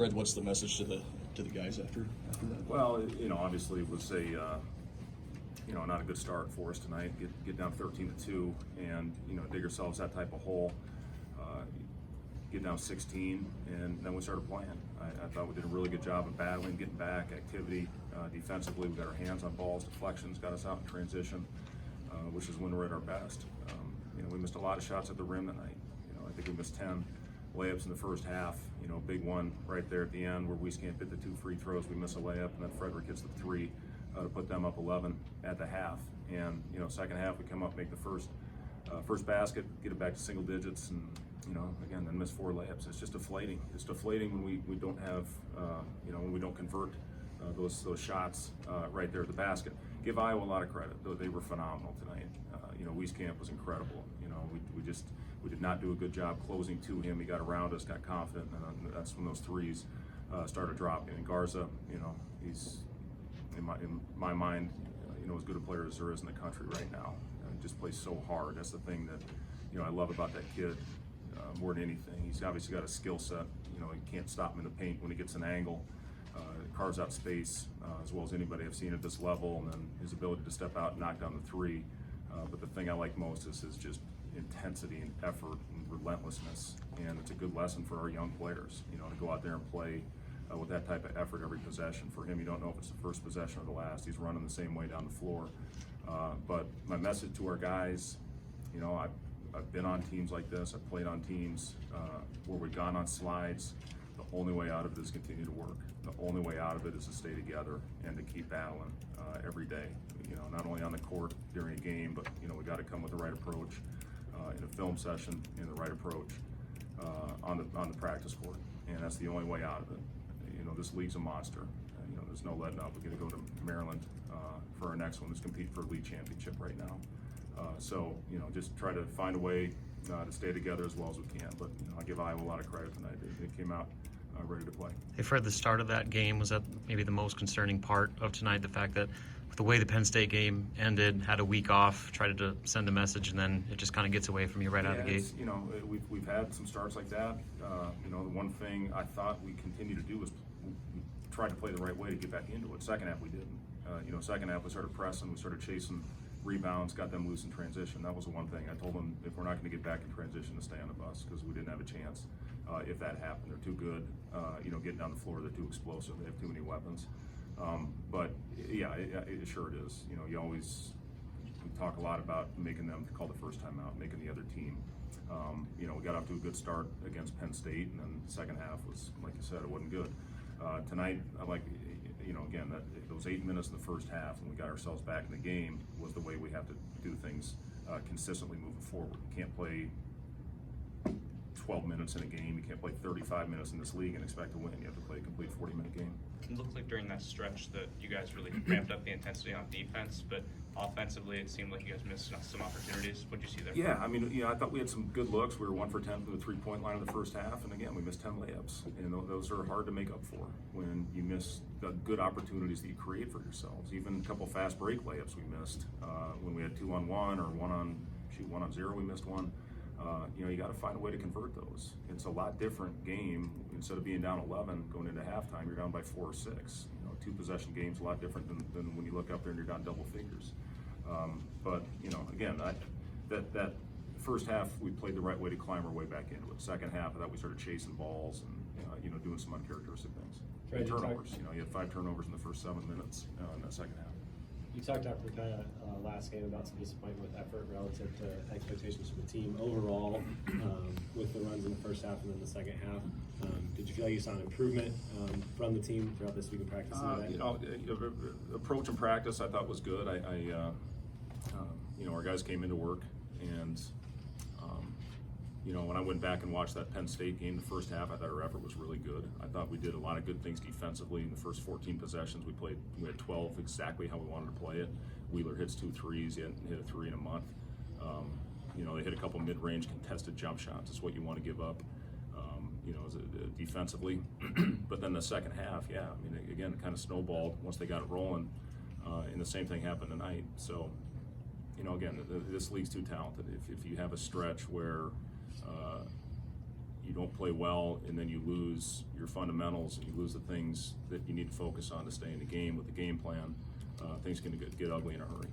Fred, what's the message to the guys after that? Well, obviously it was a not a good start for us tonight. Get down 13-2, and dig ourselves that type of hole. Get down 16, and then we started playing. I thought we did a really good job of battling, getting back, activity. Defensively, we got our hands on balls, deflections, got us out in transition, which is when we're at our best. We missed a lot of shots at the rim tonight. I think we missed 10 layups in the first half. Big one right there at the end where Wieskamp hit the 2 free throws. We miss a layup, and then Frederick hits the 3 to put them up 11 at the half. And second half we come up, make the first basket, get it back to single digits, and again then miss 4 layups. It's just deflating. It's deflating when we don't have when we don't convert those shots right there at the basket. Give Iowa a lot of credit. They were phenomenal tonight. Wieskamp was incredible. We did not do a good job closing to him. He got around us, got confident, and that's when those threes started dropping. And Garza, he's in my mind, as good a player as there is in the country right now. He just plays so hard. That's the thing that I love about that kid more than anything. He's obviously got a skill set. You can't stop him in the paint when he gets an angle. Carves out space as well as anybody I've seen at this level, and then his ability to step out and knock down the 3. But the thing I like most is his just intensity and effort and relentlessness, and it's a good lesson for our young players, to go out there and play with that type of effort every possession. For him, you don't know if it's the first possession or the last. He's running the same way down the floor. But my message to our guys, I've been on teams like this. I've played on teams where we've gone on slides. The only way out of it is continue to work. The only way out of it is to stay together and to keep battling every day. Not only on the court during a game, but we got to come with the right approach in a film session, in the right approach on the practice court, and that's the only way out of it. This league's a monster. There's no letting up. We're going to go to Maryland for our next one. Let's compete for a league championship right now. So just try to find a way to stay together as well as we can. But I give Iowa a lot of credit tonight. They came out ready to play. Hey Fred, the start of that game, was that maybe the most concerning part of tonight? The fact that with the way the Penn State game ended, had a week off, tried to send a message, and then it just kind of gets away from you right out of the gate. We've had some starts like that. The one thing I thought we continued to do was we tried to play the right way to get back into it. Second half we didn't. Second half we started pressing, we started chasing rebounds, got them loose in transition. That was the one thing. I told them if we're not going to get back in transition to stay on the bus, because we didn't have a chance if that happened. They're too good, getting down the floor. They're too explosive. They have too many weapons. But yeah, it sure it is. We talk a lot about making them call the first time out, making the other team. We got off to a good start against Penn State, and then the second half was, like you said, it wasn't good. Tonight, I like, again, that those 8 minutes in the first half, when we got ourselves back in the game, was the way we have to do things consistently moving forward. You can't play 12 minutes in a game. You can't play 35 minutes in this league and expect to win. You have to play a complete 40-minute game. It looked like during that stretch that you guys really ramped up the intensity on defense, but offensively it seemed like you guys missed some opportunities. What did you see there? Yeah, I thought we had some good looks. We were 1 for 10 from the 3-point line in the first half, and again, we missed 10 layups. And those are hard to make up for when you miss the good opportunities that you create for yourselves. Even a couple fast break layups we missed when we had 2-on-1 or 1-on-0, we missed one. You got to find a way to convert those. It's a lot different game. Instead of being down 11 going into halftime, you're down by 4 or 6. 2 possession games a lot different than when you look up there and you're down double figures. But again, that first half we played the right way to climb our way back into it. Second half, I thought we started chasing balls and doing some uncharacteristic things. Fred, turnovers. You had 5 turnovers in the first 7 minutes in that second half. You talked after the last game about some disappointment with effort relative to expectations from the team overall with the runs in the first half and then the second half. Did you feel like you saw an improvement from the team throughout this week of practice? Approach and practice I thought was good. Our guys came into work, and when I went back and watched that Penn State game, the first half, I thought our effort was really good. I thought we did a lot of good things defensively in the first 14 possessions. We had 12 exactly how we wanted to play it. Wheeler hits 2 threes. He hadn't hit a 3 in a month. They hit a couple mid-range contested jump shots. It's what you want to give up, defensively. But then the second half, again, it kind of snowballed once they got it rolling, and the same thing happened tonight. So, again, this league's too talented. If you have a stretch where you don't play well and then you lose your fundamentals and you lose the things that you need to focus on to stay in the game with the game plan, things can get ugly in a hurry.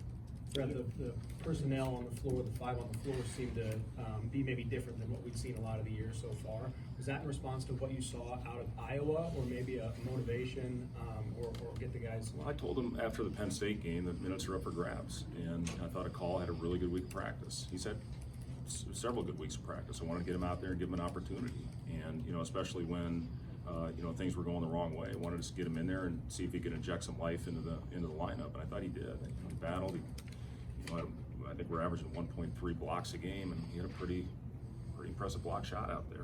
Fred, the personnel on the floor, the five on the floor, seem to be maybe different than what we've seen a lot of the year so far. Was that in response to what you saw out of Iowa, or maybe a motivation, or get the guys? Well, I told him after the Penn State game that minutes are up for grabs, and I thought Call had a really good week of practice. He's had several good weeks of practice. I wanted to get him out there and give him an opportunity, and especially when things were going the wrong way. I wanted to get him in there and see if he could inject some life into the lineup, and I thought he did. He battled. I think we're averaging 1.3 blocks a game, and he had a pretty impressive block shot out there.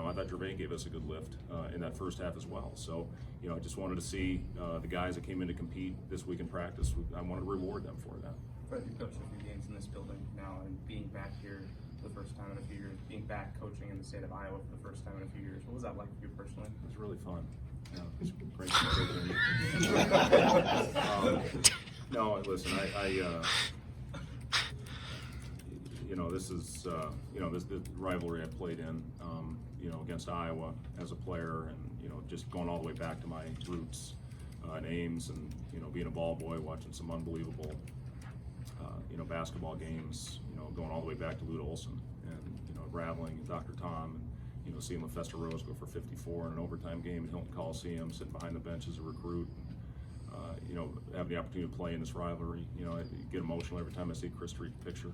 I thought Gervais gave us a good lift in that first half as well. So, I just wanted to see the guys that came in to compete this week in practice. I wanted to reward them for that. Fred, you coached a few games in this building now, and being back here for the first time in a few years, being back coaching in the state of Iowa for the first time in a few years, what was that like for you personally? It was really fun. Yeah, it was great. No, listen, this is, this rivalry I played in, against Iowa as a player, and, just going all the way back to my roots in Ames, and, being a ball boy, watching some unbelievable, basketball games, going all the way back to Lute Olson, and, Raveling and Dr. Tom, and, seeing LaFesta Rose go for 54 in an overtime game at Hilton Coliseum, sitting behind the bench as a recruit. Have the opportunity to play in this rivalry. I get emotional every time I see Chris Street's picture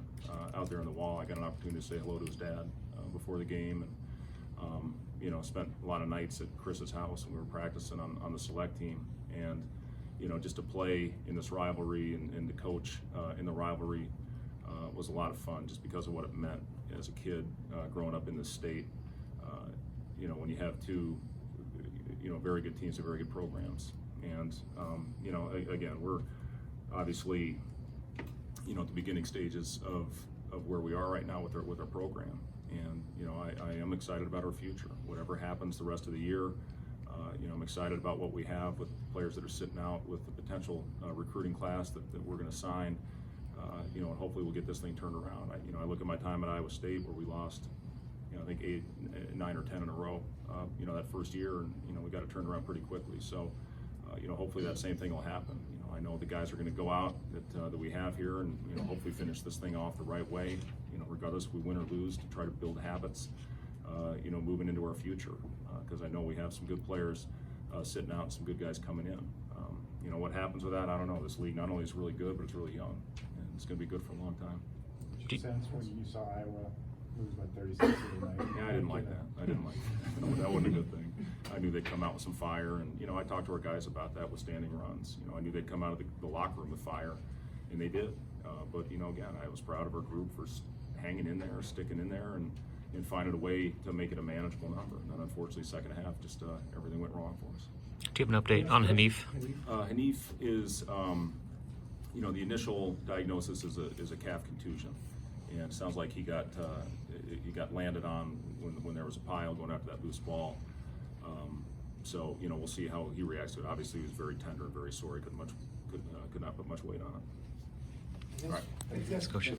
out there on the wall. I got an opportunity to say hello to his dad before the game, and spent a lot of nights at Chris's house, and we were practicing on the select team. And just to play in this rivalry and to coach in the rivalry was a lot of fun, just because of what it meant as a kid growing up in this state. When you have two very good teams and very good programs. And, again, we're obviously, at the beginning stages of where we are right now with our program. And, I am excited about our future. Whatever happens the rest of the year, I'm excited about what we have with players that are sitting out, with the potential recruiting class that we're going to sign, and hopefully we'll get this thing turned around. I look at my time at Iowa State, where we lost, I think 8, 9, or 10 in a row, that first year, and, we got it turned around pretty quickly. So, hopefully that same thing will happen. I know the guys are going to go out that we have here, and hopefully finish this thing off the right way. Regardless if we win or lose, to try to build habits, moving into our future. Because I know we have some good players sitting out, and some good guys coming in. What happens with that, I don't know. This league not only is really good, but it's really young, and it's going to be good for a long time. Did you sense when you saw Iowa lose by 36 tonight? Yeah, I didn't like that. That wasn't a good thing. I knew they'd come out with some fire, and I talked to our guys about that with standing runs. I knew they'd come out of the locker room with fire, and they did. But again, I was proud of our group for hanging in there, sticking in there, and finding a way to make it a manageable number. And then unfortunately, second half, just everything went wrong for us. Do you have an update on Hanif? Hanif is, the initial diagnosis is a calf contusion, and it sounds like he got landed on when there was a pile going after that loose ball. So we'll see how he reacts to it. Obviously, he was very tender and very sore. He could not put much weight on it. Let's go.